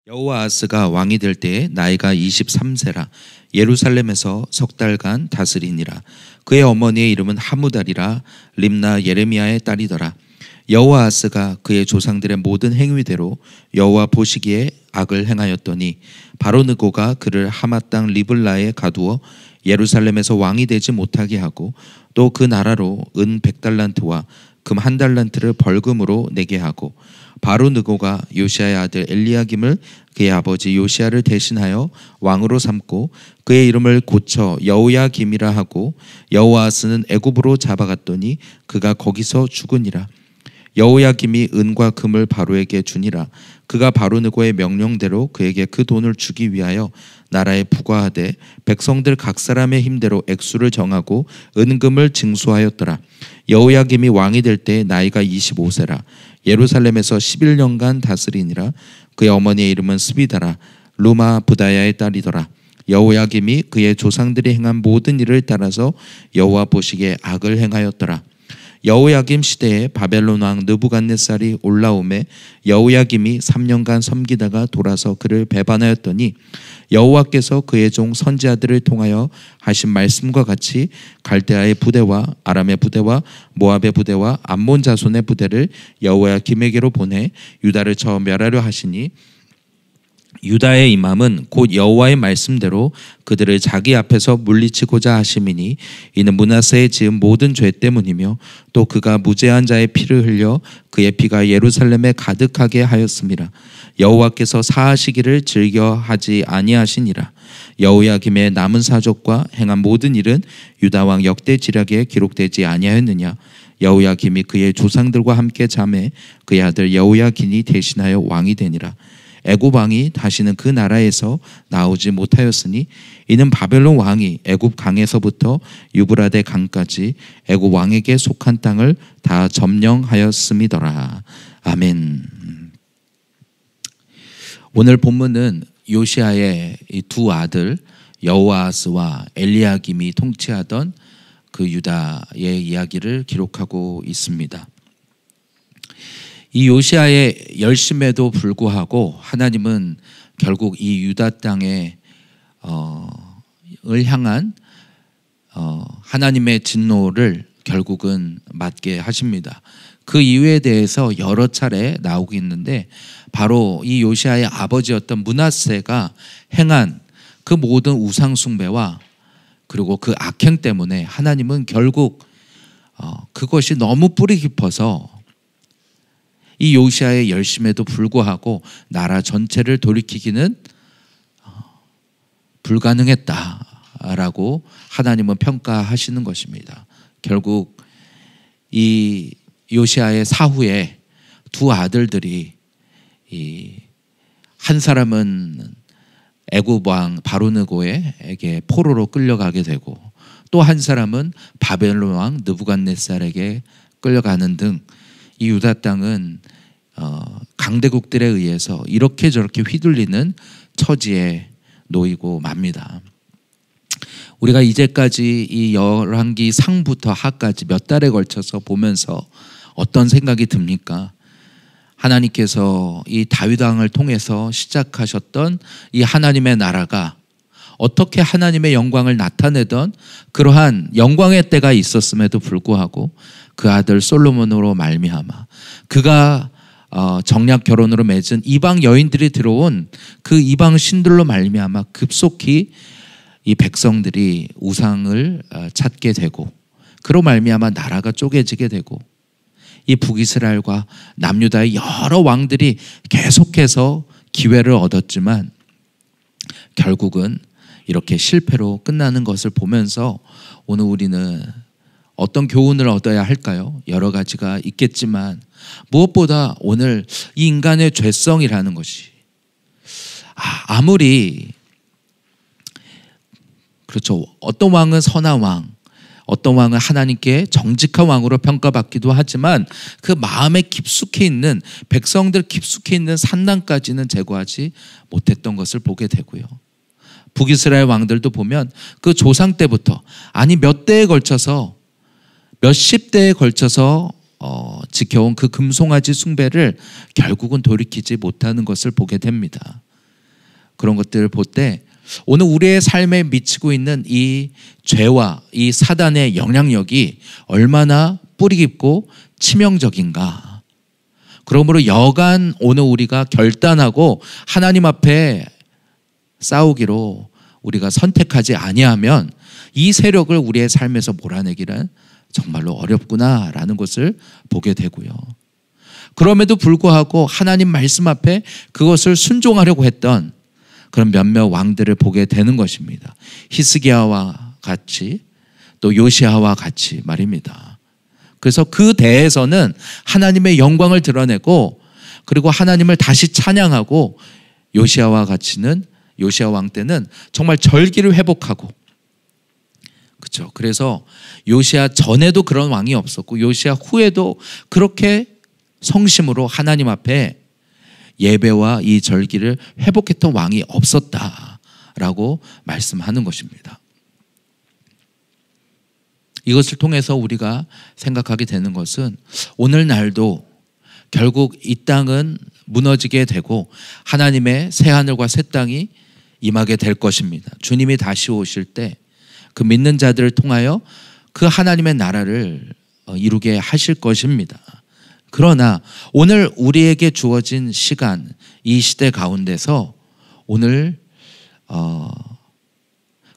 여호아하스가 왕이 될 때에 나이가 23세라 예루살렘에서 석 달간 다스리니라. 그의 어머니의 이름은 하무달이라 림나 예레미야의 딸이더라. 여호아하스가 그의 조상들의 모든 행위대로 여호와 보시기에 악을 행하였더니 바로 느고가 그를 하마 땅 리블라에 가두어 예루살렘에서 왕이 되지 못하게 하고 또 그 나라로 은 100달란트와 금 1달란트를 벌금으로 내게 하고 바로 느고가 요시아의 아들 엘리야김을 그의 아버지 요시아를 대신하여 왕으로 삼고 그의 이름을 고쳐 여호야김이라 하고 여호아하스는 애굽으로 잡아갔더니 그가 거기서 죽으니라. 여호야김이 은과 금을 바로에게 주니라. 그가 바로 느고의 명령대로 그에게 그 돈을 주기 위하여 나라에 부과하되 백성들 각 사람의 힘대로 액수를 정하고 은금을 징수하였더라. 여호야김이 왕이 될 때 나이가 25세라 예루살렘에서 11년간 다스리니라. 그의 어머니의 이름은 스비다라 루마 부다야의 딸이더라. 여호야김이 그의 조상들이 행한 모든 일을 따라서 여호와 보시기에 악을 행하였더라. 여호야김 시대에 바벨론 왕 느부갓네살이 올라오매 여호야김이 3년간 섬기다가 돌아서 그를 배반하였더니 여호와께서 그의 종 선지자들을 통하여 하신 말씀과 같이 갈대아의 부대와 아람의 부대와 모압의 부대와 암몬 자손의 부대를 여호야김에게로 보내 유다를 쳐 멸하려 하시니 유다의 임함은 곧 여호와의 말씀대로 그들을 자기 앞에서 물리치고자 하심이니 이는 므낫세의 지은 모든 죄 때문이며 또 그가 무죄한 자의 피를 흘려 그의 피가 예루살렘에 가득하게 하였음이라. 여호와께서 사하시기를 즐겨 하지 아니하시니라. 여호야김의 남은 사족과 행한 모든 일은 유다 왕 역대 지략에 기록되지 아니하였느냐. 여호야김이 그의 조상들과 함께 잠에 그의 아들 여호야긴이 대신하여 왕이 되니라. 애굽 왕이 다시는 그 나라에서 나오지 못하였으니 이는 바벨론 왕이 애굽 강에서부터 유브라데 강까지 애굽 왕에게 속한 땅을 다 점령하였음이더라. 아멘. 오늘 본문은 요시아의 이 두 아들 여호아하스와 엘리야김이 통치하던 그 유다의 이야기를 기록하고 있습니다. 이 요시아의 열심에도 불구하고 하나님은 결국 이 유다 땅에 을 향한 하나님의 진노를 결국은 맞게 하십니다. 그 이유에 대해서 여러 차례 나오고 있는데 바로 이 요시아의 아버지였던 므낫세가 행한 그 모든 우상 숭배와 그리고 그 악행 때문에 하나님은 결국 그것이 너무 뿌리 깊어서 이 요시아의 열심에도 불구하고 나라 전체를 돌이키기는 불가능했다라고 하나님은 평가하시는 것입니다. 결국 이 요시아의 사후에 두 아들들이 한 사람은 애굽 왕 바로 느고에게 포로로 끌려가게 되고 또 한 사람은 바벨론 왕 느부갓네살에게 끌려가는 등 이 유다 땅은 강대국들에 의해서 이렇게 저렇게 휘둘리는 처지에 놓이고 맙니다. 우리가 이제까지 이 열왕기 상부터 하까지 몇 달에 걸쳐서 보면서 어떤 생각이 듭니까? 하나님께서 이 다윗 왕을 통해서 시작하셨던 이 하나님의 나라가 어떻게 하나님의 영광을 나타내던 그러한 영광의 때가 있었음에도 불구하고 그 아들 솔로몬으로 말미암아 그가 정략 결혼으로 맺은 이방 여인들이 들어온 그 이방 신들로 말미암아 급속히 이 백성들이 우상을 찾게 되고 그로 말미암아 나라가 쪼개지게 되고 이 북이스라엘과 남유다의 여러 왕들이 계속해서 기회를 얻었지만 결국은 이렇게 실패로 끝나는 것을 보면서 오늘 우리는 어떤 교훈을 얻어야 할까요? 여러 가지가 있겠지만 무엇보다 오늘 이 인간의 죄성이라는 것이 아무리 그렇죠. 어떤 왕은 선한 왕, 어떤 왕은 하나님께 정직한 왕으로 평가받기도 하지만 그 마음에 깊숙이 있는 백성들 깊숙이 있는 산난까지는 제거하지 못했던 것을 보게 되고요. 북이스라엘 왕들도 보면 그 조상 때부터 아니 몇 대에 걸쳐서 몇십 대에 걸쳐서 지켜온 그 금송아지 숭배를 결국은 돌이키지 못하는 것을 보게 됩니다. 그런 것들을 볼 때 오늘 우리의 삶에 미치고 있는 이 죄와 이 사단의 영향력이 얼마나 뿌리 깊고 치명적인가. 그러므로 여간 오늘 우리가 결단하고 하나님 앞에 싸우기로 우리가 선택하지 아니하면 이 세력을 우리의 삶에서 몰아내기란 정말로 어렵구나라는 것을 보게 되고요. 그럼에도 불구하고 하나님 말씀 앞에 그것을 순종하려고 했던 그런 몇몇 왕들을 보게 되는 것입니다. 히스기야와 같이 또 요시야와 같이 말입니다. 그래서 그 대에서는 하나님의 영광을 드러내고 그리고 하나님을 다시 찬양하고 요시야와 같이는 요시야 왕 때는 정말 절기를 회복하고 그렇죠. 그래서 요시야 전에도 그런 왕이 없었고 요시야 후에도 그렇게 성심으로 하나님 앞에 예배와 이 절기를 회복했던 왕이 없었다라고 말씀하는 것입니다. 이것을 통해서 우리가 생각하게 되는 것은 오늘날도 결국 이 땅은 무너지게 되고 하나님의 새하늘과 새 땅이 임하게 될 것입니다. 주님이 다시 오실 때 그 믿는 자들을 통하여 그 하나님의 나라를 이루게 하실 것입니다. 그러나 오늘 우리에게 주어진 시간, 이 시대 가운데서 오늘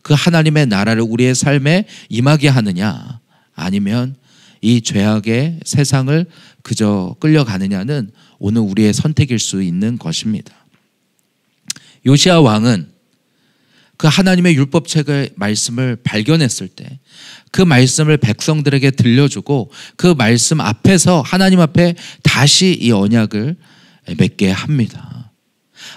그 하나님의 나라를 우리의 삶에 임하게 하느냐 아니면 이 죄악의 세상을 그저 끌려가느냐는 오늘 우리의 선택일 수 있는 것입니다. 요시야 왕은 그 하나님의 율법책의 말씀을 발견했을 때 그 말씀을 백성들에게 들려주고 그 말씀 앞에서 하나님 앞에 다시 이 언약을 맺게 합니다.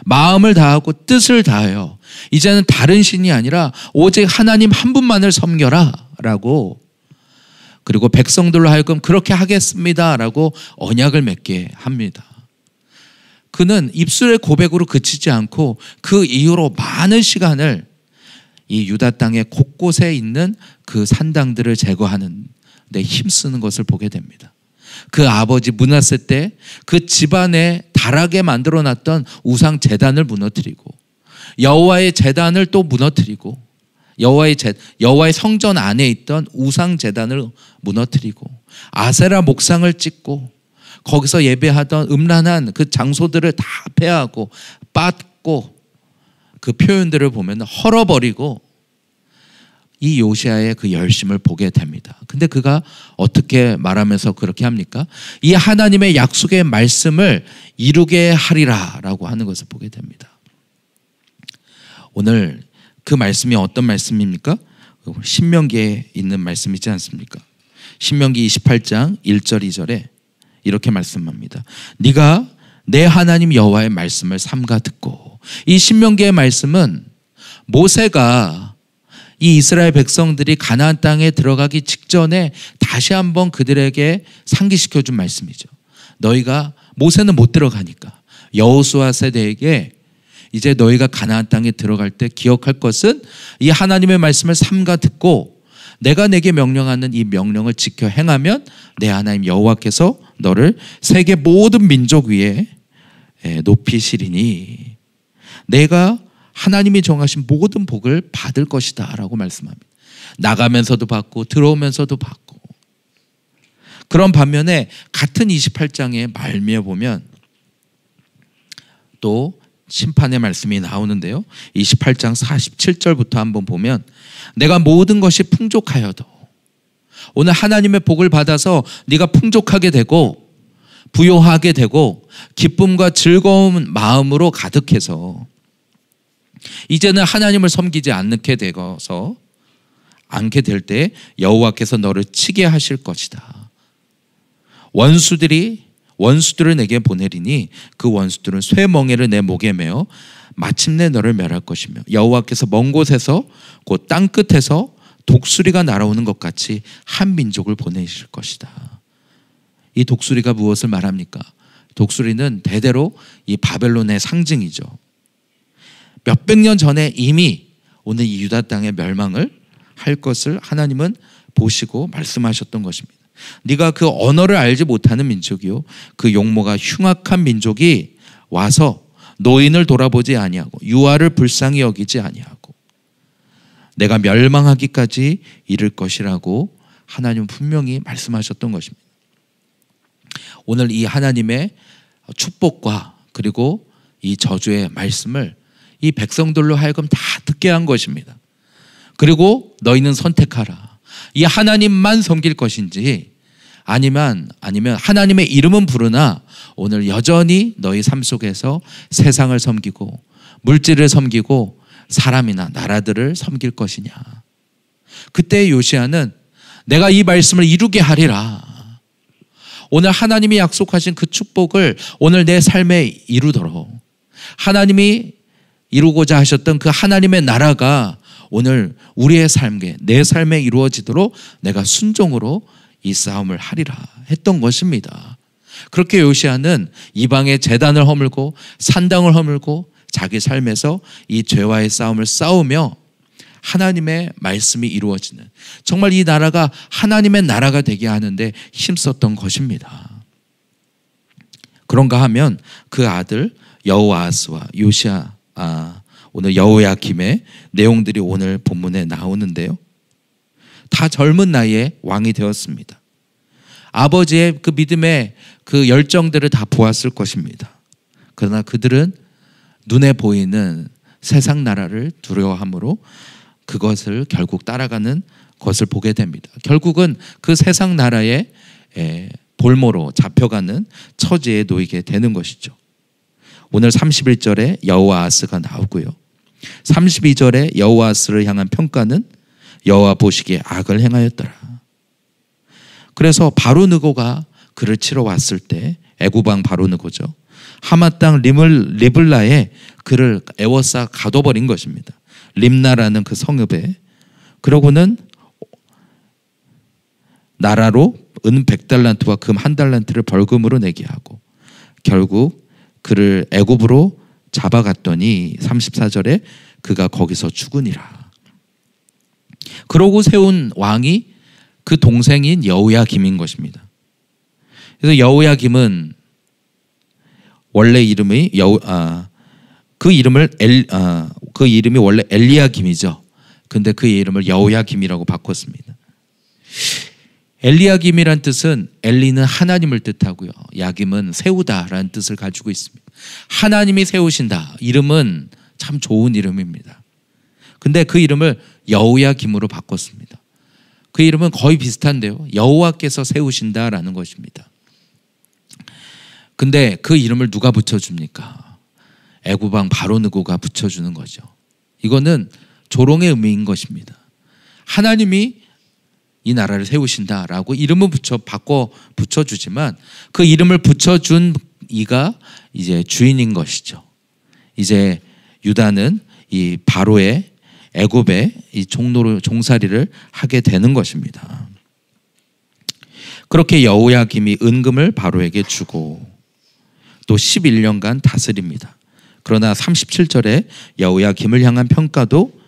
마음을 다하고 뜻을 다하여 이제는 다른 신이 아니라 오직 하나님 한 분만을 섬겨라 라고 그리고 백성들로 하여금 그렇게 하겠습니다 라고 언약을 맺게 합니다. 그는 입술의 고백으로 그치지 않고 그 이후로 많은 시간을 이 유다 땅의 곳곳에 있는 그 산당들을 제거하는 데 힘쓰는 것을 보게 됩니다. 그 아버지 므낫세 때 그 집안에 다락에 만들어놨던 우상 제단을 무너뜨리고 여호와의 제단을 또 무너뜨리고 여호와의 성전 안에 있던 우상 제단을 무너뜨리고 아세라 목상을 찍고 거기서 예배하던 음란한 그 장소들을 다 폐하고 빻고 그 표현들을 보면 헐어버리고 이 요시야의 그 열심을 보게 됩니다. 근데 그가 어떻게 말하면서 그렇게 합니까? 이 하나님의 약속의 말씀을 이루게 하리라 라고 하는 것을 보게 됩니다. 오늘 그 말씀이 어떤 말씀입니까? 신명기에 있는 말씀이지 않습니까? 신명기 28장 1절 2절에 이렇게 말씀합니다. 네가 내 하나님 여호와의 말씀을 삼가 듣고. 이 신명기의 말씀은 모세가 이 이스라엘 백성들이 가나안 땅에 들어가기 직전에 다시 한번 그들에게 상기시켜 준 말씀이죠. 너희가 모세는 못 들어가니까 여호수아 세대에게 이제 너희가 가나안 땅에 들어갈 때 기억할 것은 이 하나님의 말씀을 삼가 듣고 내가 내게 명령하는 이 명령을 지켜 행하면 내 하나님 여호와께서 너를 세계 모든 민족 위에 높이시리니 내가 하나님이 정하신 모든 복을 받을 것이다 라고 말씀합니다. 나가면서도 받고 들어오면서도 받고. 그런 반면에 같은 28장의 말미에 보면 또 심판의 말씀이 나오는데요. 28장 47절부터 한번 보면 내가 모든 것이 풍족하여도 오늘 하나님의 복을 받아서 네가 풍족하게 되고 부요하게 되고 기쁨과 즐거운 마음으로 가득해서 이제는 하나님을 섬기지 않게 되어서 않게 될 때 여호와께서 너를 치게 하실 것이다. 원수들을 내게 보내리니 그 원수들은 쇠멍에를 내 목에 메어 마침내 너를 멸할 것이며 여호와께서 먼 곳에서 곧 땅 끝에서 독수리가 날아오는 것 같이 한 민족을 보내실 것이다. 이 독수리가 무엇을 말합니까? 독수리는 대대로 이 바벨론의 상징이죠. 몇백 년 전에 이미 오늘 이 유다 땅의 멸망을 할 것을 하나님은 보시고 말씀하셨던 것입니다. 네가 그 언어를 알지 못하는 민족이요 그 용모가 흉악한 민족이 와서 노인을 돌아보지 아니하고 유아를 불쌍히 여기지 아니하고 내가 멸망하기까지 이를 것이라고 하나님은 분명히 말씀하셨던 것입니다. 오늘 이 하나님의 축복과 그리고 이 저주의 말씀을 이 백성들로 하여금 다 듣게 한 것입니다. 그리고 너희는 선택하라. 이 하나님만 섬길 것인지 아니면 하나님의 이름은 부르나 오늘 여전히 너희 삶 속에서 세상을 섬기고 물질을 섬기고 사람이나 나라들을 섬길 것이냐. 그때 요시야는 내가 이 말씀을 이루게 하리라. 오늘 하나님이 약속하신 그 축복을 오늘 내 삶에 이루도록 하나님이 이루고자 하셨던 그 하나님의 나라가 오늘 우리의 삶에 내 삶에 이루어지도록 내가 순종으로 이 싸움을 하리라 했던 것입니다. 그렇게 요시야는 이방의 제단을 허물고 산당을 허물고 자기 삶에서 이 죄와의 싸움을 싸우며 하나님의 말씀이 이루어지는 정말 이 나라가 하나님의 나라가 되게 하는데 힘썼던 것입니다. 그런가 하면 그 아들 여호아스와 요시야 오늘 여호야김의 내용들이 오늘 본문에 나오는데요. 다 젊은 나이에 왕이 되었습니다. 아버지의 그 믿음의 그 열정들을 다 보았을 것입니다. 그러나 그들은 눈에 보이는 세상 나라를 두려워함으로 그것을 결국 따라가는 것을 보게 됩니다. 결국은 그 세상 나라의 볼모로 잡혀가는 처지에 놓이게 되는 것이죠. 오늘 31절에 여호아스가 나오고요. 32절에 여호아스를 향한 평가는 여호와 보시기에 악을 행하였더라. 그래서 바로느고가 그를 치러 왔을 때 애굽 왕 바로느고죠. 하맛 땅 리블라에 그를 애워싸 가둬버린 것입니다. 림나라는 그 성읍에. 그러고는 나라로 은 100달란트와 금 1달란트를 벌금으로 내게 하고 결국 그를 애굽으로 잡아갔더니 34절에 그가 거기서 죽으니라. 그러고 세운 왕이 그 동생인 여호야김인 것입니다. 그래서 여호야김은 원래 이름이 그 이름이 원래 엘리야김이죠. 근데 그 이름을 여호야김이라고 바꿨습니다. 엘리야김이란 뜻은 엘리는 하나님을 뜻하고요. 야김은 세우다라는 뜻을 가지고 있습니다. 하나님이 세우신다. 이름은 참 좋은 이름입니다. 근데 그 이름을 여호야김으로 바꿨습니다. 그 이름은 거의 비슷한데요. 여호와께서 세우신다라는 것입니다. 근데 그 이름을 누가 붙여줍니까? 애굽 왕 바로느고가 붙여주는 거죠. 이거는 조롱의 의미인 것입니다. 하나님이 이 나라를 세우신다라고 이름을 바꿔 붙여주지만 그 이름을 붙여준 이가 이제 주인인 것이죠. 이제 유다는 이 바로의 애굽의 이 종살이를 하게 되는 것입니다. 그렇게 여호야김이 은금을 바로에게 주고 또 11년간 다스립니다. 그러나 37절에 여호야김을 향한 평가도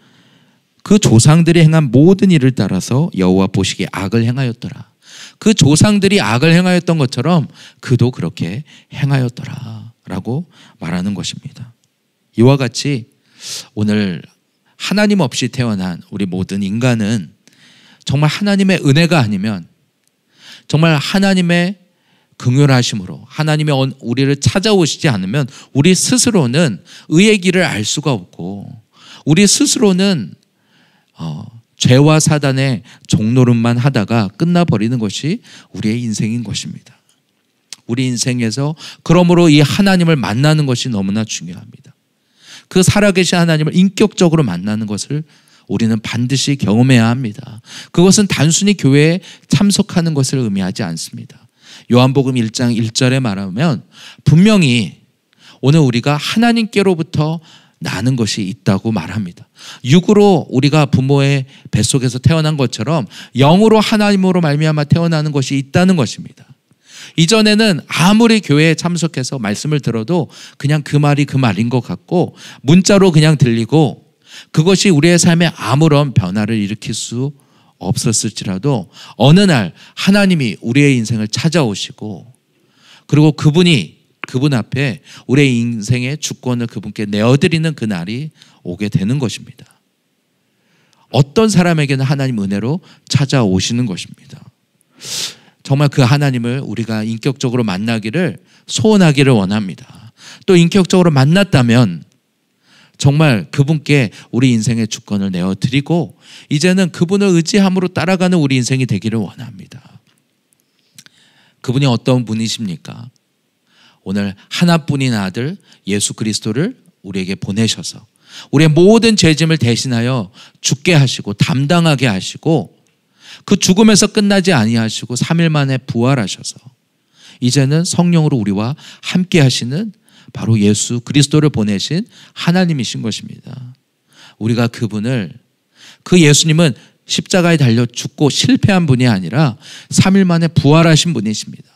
그 조상들이 행한 모든 일을 따라서 여호와 보시기에 악을 행하였더라. 그 조상들이 악을 행하였던 것처럼 그도 그렇게 행하였더라 라고 말하는 것입니다. 이와 같이 오늘 하나님 없이 태어난 우리 모든 인간은 정말 하나님의 은혜가 아니면 정말 하나님의 긍휼하심으로 하나님이 우리를 찾아오시지 않으면 우리 스스로는 의의 길을 알 수가 없고 우리 스스로는 죄와 사단의 종노릇만 하다가 끝나버리는 것이 우리의 인생인 것입니다. 우리 인생에서 그러므로 이 하나님을 만나는 것이 너무나 중요합니다. 그 살아계신 하나님을 인격적으로 만나는 것을 우리는 반드시 경험해야 합니다. 그것은 단순히 교회에 참석하는 것을 의미하지 않습니다. 요한복음 1장 1절에 말하면 분명히 오늘 우리가 하나님께로부터 나는 것이 있다고 말합니다. 육으로 우리가 부모의 뱃속에서 태어난 것처럼 영으로 하나님으로 말미암아 태어나는 것이 있다는 것입니다. 이전에는 아무리 교회에 참석해서 말씀을 들어도 그냥 그 말이 그 말인 것 같고 문자로 그냥 들리고 그것이 우리의 삶에 아무런 변화를 일으킬 수 없었을지라도 어느 날 하나님이 우리의 인생을 찾아오시고 그리고 그분이 그분 앞에 우리의 인생의 주권을 그분께 내어드리는 그 날이 오게 되는 것입니다. 어떤 사람에게는 하나님 은혜로 찾아오시는 것입니다. 정말 그 하나님을 우리가 인격적으로 만나기를 소원하기를 원합니다. 또 인격적으로 만났다면 정말 그분께 우리 인생의 주권을 내어드리고 이제는 그분을 의지함으로 따라가는 우리 인생이 되기를 원합니다. 그분이 어떤 분이십니까? 오늘 하나뿐인 아들 예수 그리스도를 우리에게 보내셔서 우리의 모든 죄짐을 대신하여 죽게 하시고 담당하게 하시고 그 죽음에서 끝나지 아니하시고 3일 만에 부활하셔서 이제는 성령으로 우리와 함께 하시는 바로 예수 그리스도를 보내신 하나님이신 것입니다. 우리가 그분을, 그 예수님은 십자가에 달려 죽고 실패한 분이 아니라 3일 만에 부활하신 분이십니다.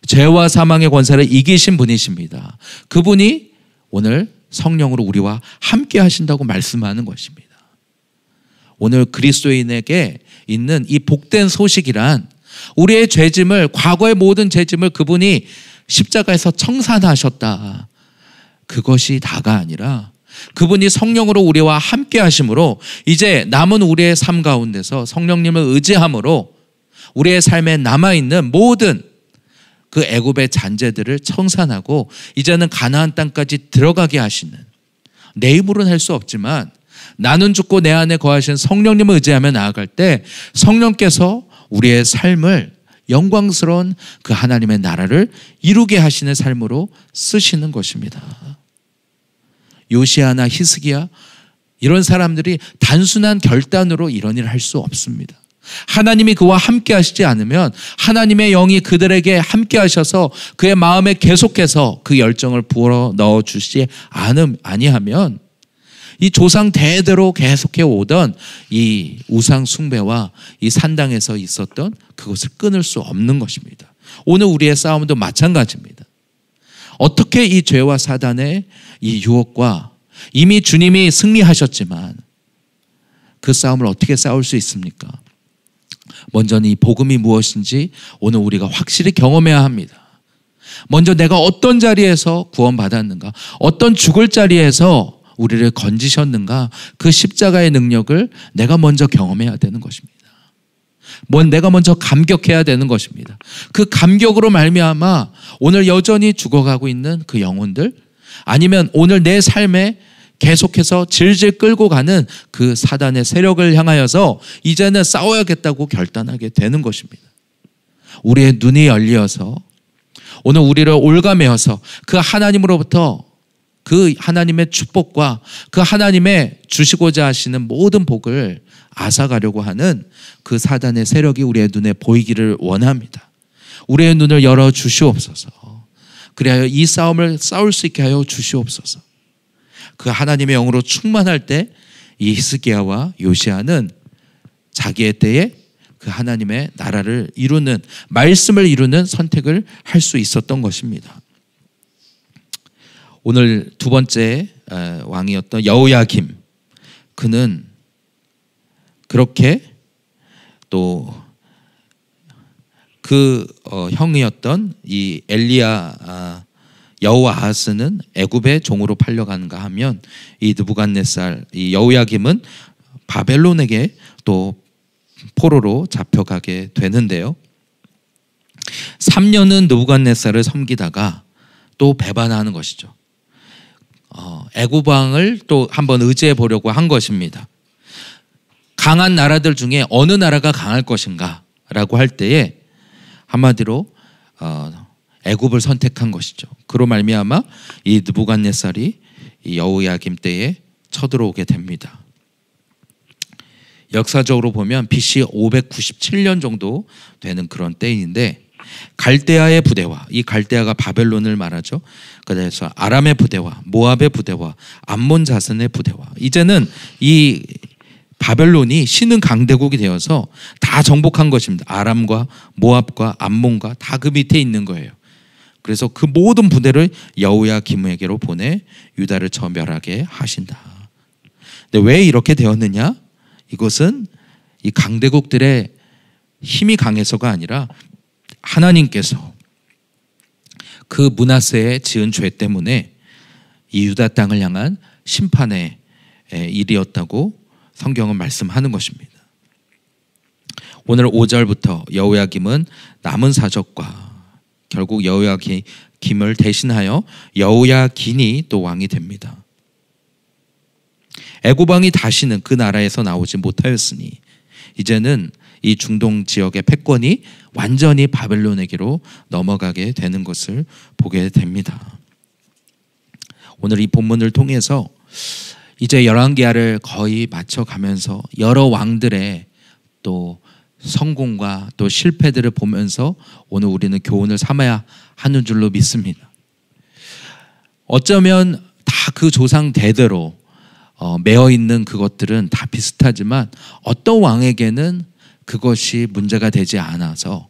죄와 사망의 권세를 이기신 분이십니다. 그분이 오늘 성령으로 우리와 함께 하신다고 말씀하는 것입니다. 오늘 그리스도인에게 있는 이 복된 소식이란 우리의 죄짐을, 과거의 모든 죄짐을 그분이 십자가에서 청산하셨다. 그것이 다가 아니라 그분이 성령으로 우리와 함께 하심으로 이제 남은 우리의 삶 가운데서 성령님을 의지함으로 우리의 삶에 남아있는 모든 그 애굽의 잔재들을 청산하고 이제는 가나안 땅까지 들어가게 하시는, 내 힘으로는 할 수 없지만 나는 죽고 내 안에 거하신 성령님을 의지하며 나아갈 때 성령께서 우리의 삶을 영광스러운 그 하나님의 나라를 이루게 하시는 삶으로 쓰시는 것입니다. 요시아나 히스기야 이런 사람들이 단순한 결단으로 이런 일을 할 수 없습니다. 하나님이 그와 함께 하시지 않으면, 하나님의 영이 그들에게 함께 하셔서 그의 마음에 계속해서 그 열정을 부어 넣어 주시지 아니하면 이 조상 대대로 계속해 오던 이 우상 숭배와 이 산당에서 있었던 그것을 끊을 수 없는 것입니다. 오늘 우리의 싸움도 마찬가지입니다. 어떻게 이 죄와 사단의 이 유혹과 이미 주님이 승리하셨지만 그 싸움을 어떻게 싸울 수 있습니까? 먼저는 이 복음이 무엇인지 오늘 우리가 확실히 경험해야 합니다. 먼저 내가 어떤 자리에서 구원받았는가, 어떤 죽을 자리에서 우리를 건지셨는가, 그 십자가의 능력을 내가 먼저 경험해야 되는 것입니다. 내가 먼저 감격해야 되는 것입니다. 그 감격으로 말미암아 오늘 여전히 죽어가고 있는 그 영혼들, 아니면 오늘 내 삶에 계속해서 질질 끌고 가는 그 사단의 세력을 향하여서 이제는 싸워야겠다고 결단하게 되는 것입니다. 우리의 눈이 열려서 오늘 우리를 올가매어서 그 하나님으로부터 그 하나님의 축복과 그 하나님의 주시고자 하시는 모든 복을 앗아가려고 하는 그 사단의 세력이 우리의 눈에 보이기를 원합니다. 우리의 눈을 열어 주시옵소서. 그래야 이 싸움을 싸울 수 있게 하여 주시옵소서. 그 하나님의 영으로 충만할 때 이 히스기야와 요시야는 자기의 때에 그 하나님의 나라를 이루는, 말씀을 이루는 선택을 할 수 있었던 것입니다. 오늘 두 번째 왕이었던 여호야김, 그는 그렇게 또 그 형이었던 이 엘리야 여호아하스는 애굽의 종으로 팔려가는가 하면 이 느부갓네살, 이 여호야김은 바벨론에게 또 포로로 잡혀가게 되는데요. 3년은 느부갓네살을 섬기다가 또 배반하는 것이죠. 애굽 왕을 또 한번 의지해 보려고 한 것입니다. 강한 나라들 중에 어느 나라가 강할 것인가 라고 할 때에 한마디로 애굽을 선택한 것이죠. 그로 말미암아 이 느부갓네살이 이 여호야김 때에 쳐들어오게 됩니다. 역사적으로 보면 BC 597년 정도 되는 그런 때인데, 갈대아의 부대와, 이 갈대아가 바벨론을 말하죠. 그래서 아람의 부대와 모압의 부대와 암몬 자손의 부대와, 이제는 이 바벨론이 신흥 강대국이 되어서 다 정복한 것입니다. 아람과 모압과 암몬과 다 그 밑에 있는 거예요. 그래서 그 모든 부대를 여호야김에게로 보내 유다를 전멸하게 하신다. 근데 왜 이렇게 되었느냐? 이것은 이 강대국들의 힘이 강해서가 아니라 하나님께서 그 므낫세의 지은 죄 때문에 이 유다 땅을 향한 심판의 일이었다고 성경은 말씀하는 것입니다. 오늘 5절부터 여호야김은 남은 사적과 결국 여호야김을 대신하여 여호야긴이 또 왕이 됩니다. 애굽 왕이 다시는 그 나라에서 나오지 못하였으니 이제는 이 중동 지역의 패권이 완전히 바벨론에게로 넘어가게 되는 것을 보게 됩니다. 오늘 이 본문을 통해서 이제 열왕기하를 거의 맞춰가면서 여러 왕들의 또 성공과 또 실패들을 보면서 오늘 우리는 교훈을 삼아야 하는 줄로 믿습니다. 어쩌면 다 그 조상 대대로 매어 있는 그것들은 다 비슷하지만 어떤 왕에게는 그것이 문제가 되지 않아서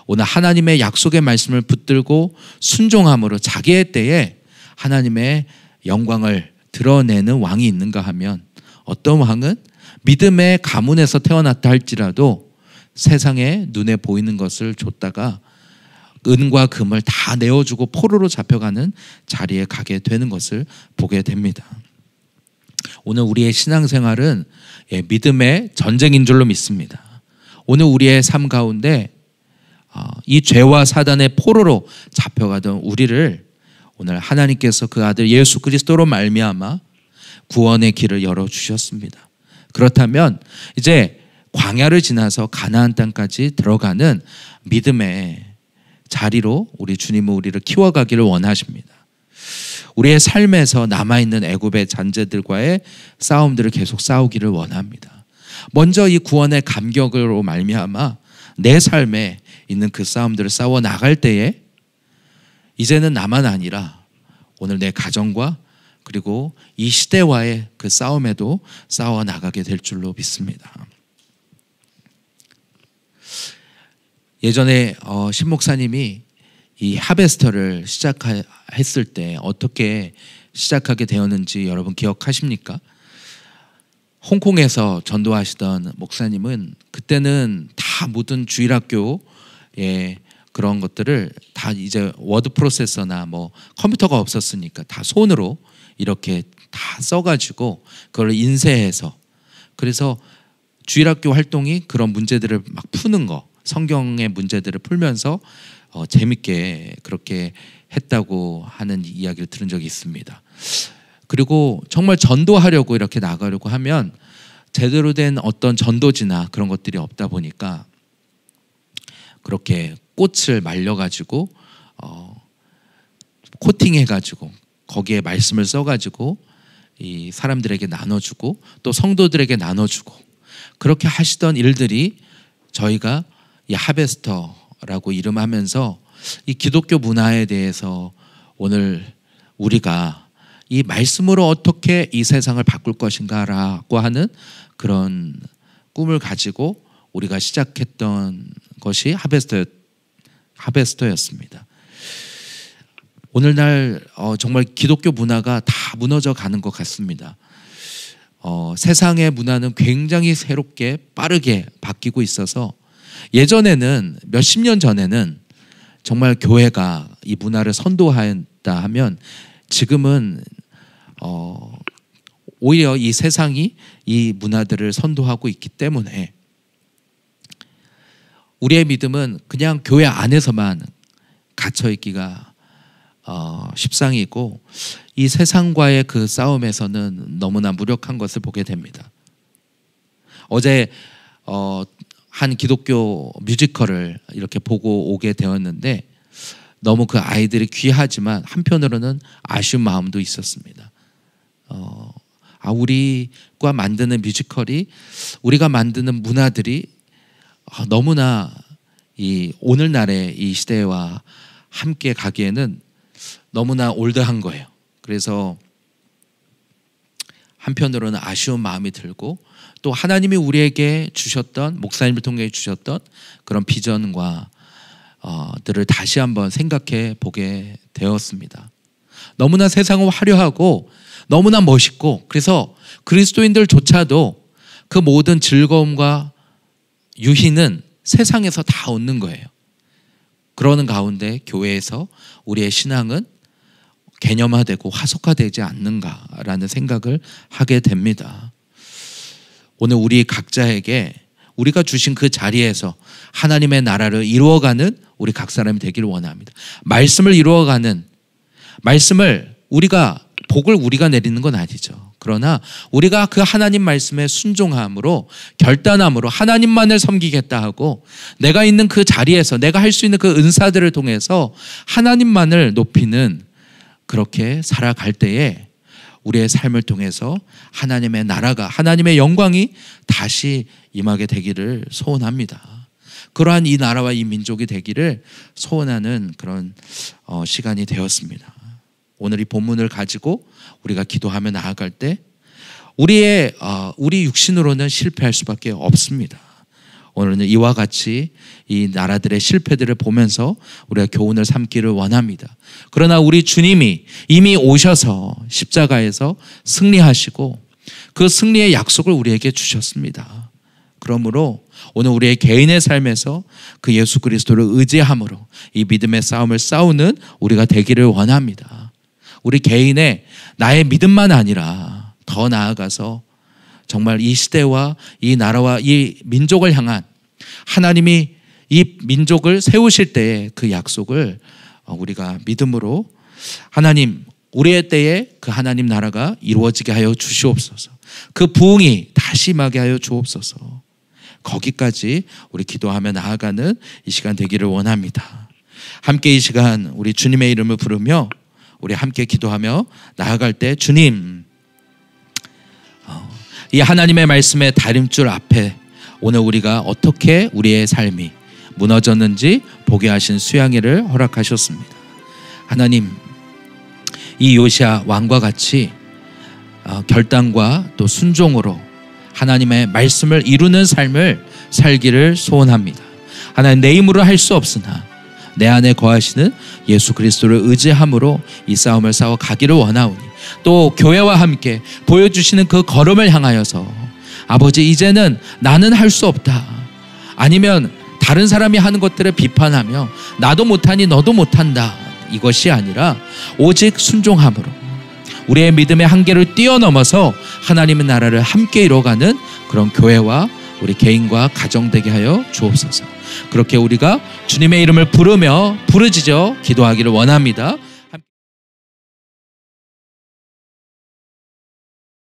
오늘 하나님의 약속의 말씀을 붙들고 순종함으로 자기의 때에 하나님의 영광을 드러내는 왕이 있는가 하면 어떤 왕은 믿음의 가문에서 태어났다 할지라도 세상에 눈에 보이는 것을 줬다가 은과 금을 다 내어주고 포로로 잡혀가는 자리에 가게 되는 것을 보게 됩니다. 오늘 우리의 신앙생활은 믿음의 전쟁인 줄로 믿습니다. 오늘 우리의 삶 가운데 이 죄와 사단의 포로로 잡혀가던 우리를 오늘 하나님께서 그 아들 예수 그리스도로 말미암아 구원의 길을 열어주셨습니다. 그렇다면 이제 광야를 지나서 가나안 땅까지 들어가는 믿음의 자리로 우리 주님은 우리를 키워가기를 원하십니다. 우리의 삶에서 남아있는 애굽의 잔재들과의 싸움들을 계속 싸우기를 원합니다. 먼저 이 구원의 감격으로 말미암아 내 삶에 있는 그 싸움들을 싸워 나갈 때에 이제는 나만 아니라 오늘 내 가정과 그리고 이 시대와의 그 싸움에도 싸워 나가게 될 줄로 믿습니다. 예전에 신 목사님이 이 하베스터를 시작했을 때 어떻게 시작하게 되었는지 여러분 기억하십니까? 홍콩에서 전도하시던 목사님은 그때는 다 모든 주일학교에 그런 것들을 다 이제 워드 프로세서나 뭐 컴퓨터가 없었으니까 다 손으로 이렇게 다 써가지고 그걸 인쇄해서 그래서 주일학교 활동이 그런 문제들을 막 푸는 거 성경의 문제들을 풀면서 재밌게 그렇게 했다고 하는 이야기를 들은 적이 있습니다. 그리고 정말 전도하려고 이렇게 나가려고 하면 제대로 된 어떤 전도지나 그런 것들이 없다 보니까 그렇게 꽃을 말려가지고 코팅해가지고 거기에 말씀을 써가지고 이 사람들에게 나눠주고 또 성도들에게 나눠주고 그렇게 하시던 일들이 저희가 이 하베스터라고 이름하면서 이 기독교 문화에 대해서 오늘 우리가 이 말씀으로 어떻게 이 세상을 바꿀 것인가라고 하는 그런 꿈을 가지고 우리가 시작했던 것이 하베스터였습니다. 오늘날 정말 기독교 문화가 다 무너져 가는 것 같습니다. 세상의 문화는 굉장히 새롭게 빠르게 바뀌고 있어서 예전에는 몇십 년 전에는 정말 교회가 이 문화를 선도한다 하면 지금은 오히려 이 세상이 이 문화들을 선도하고 있기 때문에 우리의 믿음은 그냥 교회 안에서만 갇혀있기가 십상이고 이 세상과의 그 싸움에서는 너무나 무력한 것을 보게 됩니다. 어제 한 기독교 뮤지컬을 이렇게 보고 오게 되었는데 너무 그 아이들이 귀하지만 한편으로는 아쉬운 마음도 있었습니다. 우리가 만드는 뮤지컬이 우리가 만드는 문화들이 너무나 이 오늘날의 이 시대와 함께 가기에는 너무나 올드한 거예요. 그래서 한편으로는 아쉬운 마음이 들고 또 하나님이 우리에게 주셨던 목사님을 통해 주셨던 그런 비전과 들을 다시 한번 생각해 보게 되었습니다. 너무나 세상은 화려하고 너무나 멋있고 그래서 그리스도인들조차도 그 모든 즐거움과 유희는 세상에서 다 얻는 거예요. 그러는 가운데 교회에서 우리의 신앙은 개념화되고 화석화되지 않는가라는 생각을 하게 됩니다. 오늘 우리 각자에게 우리가 주신 그 자리에서 하나님의 나라를 이루어가는 우리 각 사람이 되기를 원합니다. 말씀을 이루어가는, 말씀을 복을 우리가 내리는 건 아니죠. 그러나 우리가 그 하나님 말씀에 순종함으로, 결단함으로 하나님만을 섬기겠다 하고, 내가 있는 그 자리에서 내가 할 수 있는 그 은사들을 통해서 하나님만을 높이는, 그렇게 살아갈 때에 우리의 삶을 통해서 하나님의 나라가, 하나님의 영광이 다시 임하게 되기를 소원합니다. 그러한 이 나라와 이 민족이 되기를 소원하는 그런 시간이 되었습니다. 오늘 이 본문을 가지고 우리가 기도하며 나아갈 때 우리 육신으로는 실패할 수밖에 없습니다. 오늘은 이와 같이 이 나라들의 실패들을 보면서 우리가 교훈을 삼기를 원합니다. 그러나 우리 주님이 이미 오셔서 십자가에서 승리하시고 그 승리의 약속을 우리에게 주셨습니다. 그러므로 오늘 우리의 개인의 삶에서 그 예수 그리스도를 의지함으로 이 믿음의 싸움을 싸우는 우리가 되기를 원합니다. 우리 개인의 나의 믿음만 아니라 더 나아가서 정말 이 시대와 이 나라와 이 민족을 향한 하나님이 이 민족을 세우실 때의 그 약속을 우리가 믿음으로, 하나님 우리의 때에 그 하나님 나라가 이루어지게 하여 주시옵소서, 그 부흥이 다시 임하게 하여 주옵소서, 거기까지 우리 기도하며 나아가는 이 시간 되기를 원합니다. 함께 이 시간 우리 주님의 이름을 부르며 우리 함께 기도하며 나아갈 때, 주님, 이 하나님의 말씀의 다림줄 앞에 오늘 우리가 어떻게 우리의 삶이 무너졌는지 보게 하신 수양회를 허락하셨습니다. 하나님, 이 요시야 왕과 같이 결단과 또 순종으로 하나님의 말씀을 이루는 삶을 살기를 소원합니다. 하나님, 내 힘으로 할 수 없으나 내 안에 거하시는 예수 그리스도를 의지함으로 이 싸움을 싸워 가기를 원하오니, 또 교회와 함께 보여주시는 그 걸음을 향하여서 아버지, 이제는 나는 할 수 없다, 아니면 다른 사람이 하는 것들을 비판하며 나도 못하니 너도 못한다, 이것이 아니라 오직 순종함으로 우리의 믿음의 한계를 뛰어넘어서 하나님의 나라를 함께 이뤄가는 그런 교회와 우리 개인과 가정 되게 하여 주옵소서. 그렇게 우리가 주님의 이름을 부르며 부르짖어 기도하기를 원합니다.